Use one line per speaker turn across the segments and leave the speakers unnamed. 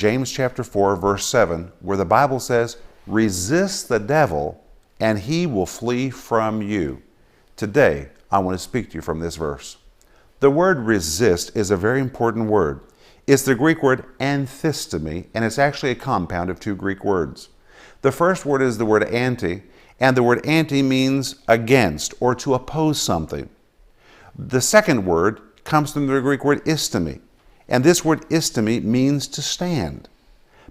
James chapter 4, verse 7, where the Bible says, resist the devil and he will flee from you. Today, I want to speak to you from this verse. The word resist is a very important word. It's the Greek word anthistemi, and it's actually a compound of two Greek words. The first word is the word anti, and the word anti means against or to oppose something. The second word comes from the Greek word istemi, and this word istemi means to stand.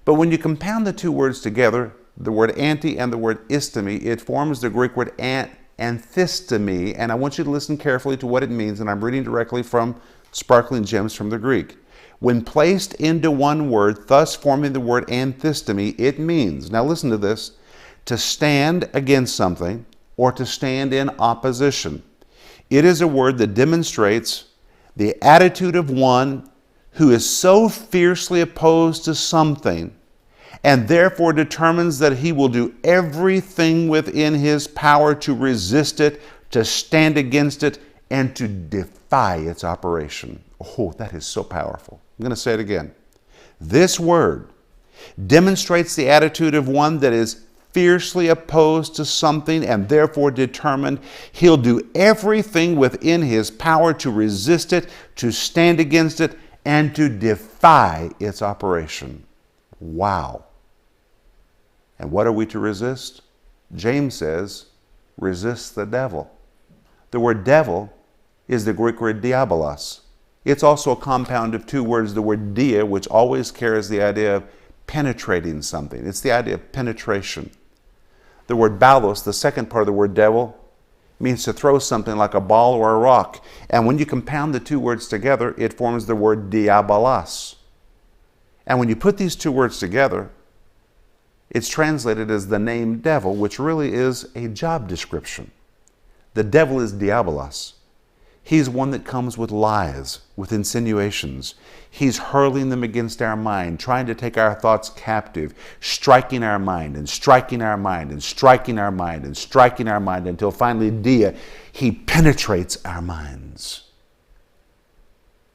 But when you compound the two words together, the word anti and the word istemi, it forms the Greek word anthistemi, and I want you to listen carefully to what it means, and I'm reading directly from Sparkling Gems from the Greek. When placed into one word, thus forming the word anthistemi, it means, now listen to this, to stand against something or to stand in opposition. It is a word that demonstrates the attitude of one who is so fiercely opposed to something and therefore determines that he will do everything within his power to resist it, to stand against it, and to defy its operation. Oh, that is so powerful. I'm going to say it again. This word demonstrates the attitude of one that is fiercely opposed to something and therefore determined he'll do everything within his power to resist it, to stand against it, and to defy its operation. Wow. And what are we to resist? James says, resist the devil. The word devil is the Greek word diabolos. It's also a compound of two words, the word dia, which always carries the idea of penetrating something. It's the idea of penetration. The word balos, the second part of the word devil, means to throw something like a ball or a rock. And when you compound the two words together, it forms the word diabolos. And when you put these two words together, it's translated as the name devil, which really is a job description. The devil is diabolos. He's one that comes with lies, with insinuations. He's hurling them against our mind, trying to take our thoughts captive, striking our mind and striking our mind and striking our mind and striking our mind until finally, he penetrates our minds.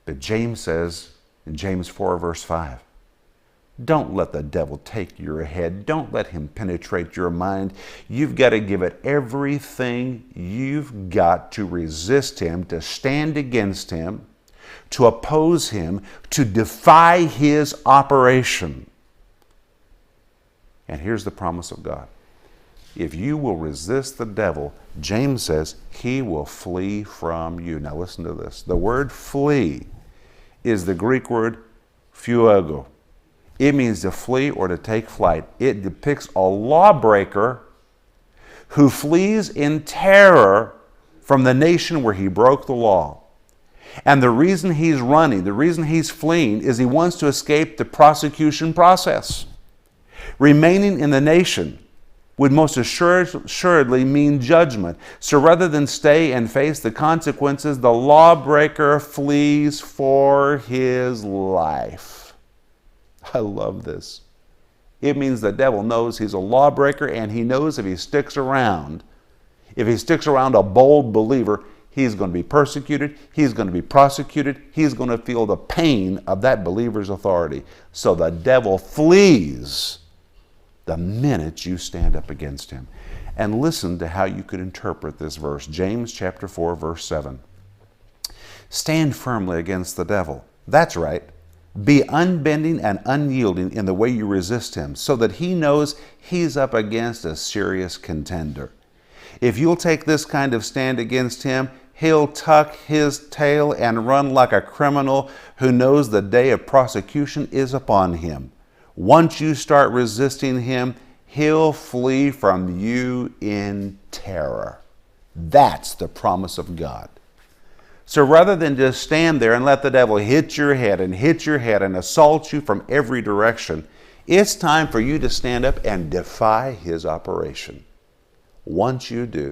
But James says in James 4, verse 5, don't let the devil take your head. Don't let him penetrate your mind. You've got to give it everything you've got to resist him, to stand against him, to oppose him, to defy his operation. And here's the promise of God. If you will resist the devil, James says, he will flee from you. Now listen to this. The word flee is the Greek word fuego. It means to flee or to take flight. It depicts a lawbreaker who flees in terror from the nation where he broke the law. And the reason he's running, the reason he's fleeing, is he wants to escape the prosecution process. Remaining in the nation would most assuredly mean judgment. So rather than stay and face the consequences, the lawbreaker flees for his life. I love this. It means the devil knows he's a lawbreaker, and he knows if he sticks around a bold believer, he's going to be persecuted, he's going to be prosecuted, he's going to feel the pain of that believer's authority. So the devil flees the minute you stand up against him. And listen to how you could interpret this verse. James chapter 4, verse 7. Stand firmly against the devil. That's right. Be unbending and unyielding in the way you resist him, so that he knows he's up against a serious contender. If you'll take this kind of stand against him, he'll tuck his tail and run like a criminal who knows the day of prosecution is upon him. Once you start resisting him, he'll flee from you in terror. That's the promise of God. So rather than just stand there and let the devil hit your head and assault you from every direction, it's time for you to stand up and defy his operation. Once you do,